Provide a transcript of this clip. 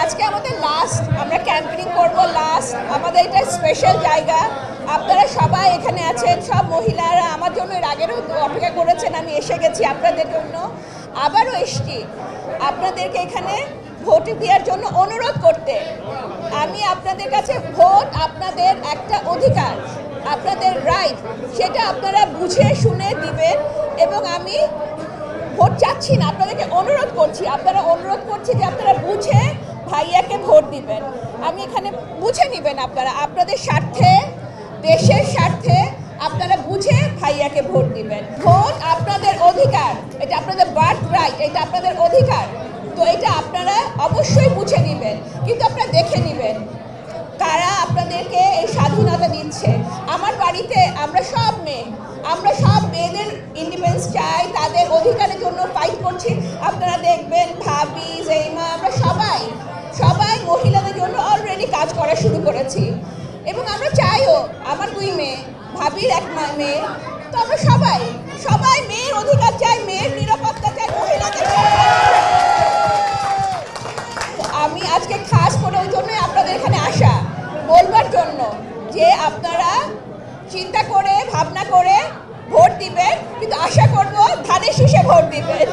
আজকে আমাদের লাস্ট, আমরা ক্যাম্পেইনিং করব লাস্ট, আমাদের এটা স্পেশাল জায়গা। আপনারা সবাই এখানে আছেন, সব মহিলারা আমার জন্য এর আগেরও অপেক্ষা করেছেন, আমি এসে গেছি আপনাদের জন্য, আবারও এসছি আপনাদেরকে এখানে ভোট দেওয়ার জন্য অনুরোধ করতে। আমি আপনাদের কাছে, ভোট আপনাদের একটা অধিকার, আপনাদের রাইট, সেটা আপনারা বুঝে শুনে দিবেন। এবং আমি ভোট চাচ্ছি না, আপনাদেরকে অনুরোধ করছি, অনুরোধ করছি যে আপনারা বুঝে ভাইয়াকে ভোট দিবেন। আমি এখানে বুঝে নেবেন, আপনারা আপনাদের স্বার্থে, দেশের স্বার্থে আপনারা বুঝে ভাইয়াকে ভোট দিবেন। ভোট আপনাদের অধিকার, এটা আপনাদের বার্থ রাইট, এটা আপনাদের অধিকার। তো এটা আপনারা অবশ্যই বুঝে নেবেন, কিন্তু আপনারা দেখে নেবেন কারা আপনাদেরকে এই স্বাধীনতা দিচ্ছে। আমার বাড়িতে আমরা সব মেয়েদের ইন্ডিপেন্ডেন্স চাই, তাদের অধিকারের জন্য ফাইট করছি। আপনারা দেখবেন ভাবি, জেইমা, আমরা সবাই মহিলাদের জন্য অলরেডি কাজ করা শুরু করেছি। এবং আমরা চাইও, আমার 2 মেয়ে, ভাবির 1 মেয়ে, তো আমরা সবাই মেয়ের অধিকার চাই, মেয়ের নিরাপত্তা চাই, মহিলাদের। আমি আজকে খাস করে ওই জন্যই আপনাদের এখানে আসা, বলবার জন্য যে আপনারা চিন্তা করে ভাবনা করে ভোট দিবেন, কিন্তু আশা করব ধানের শীষে ভোট দিবেন।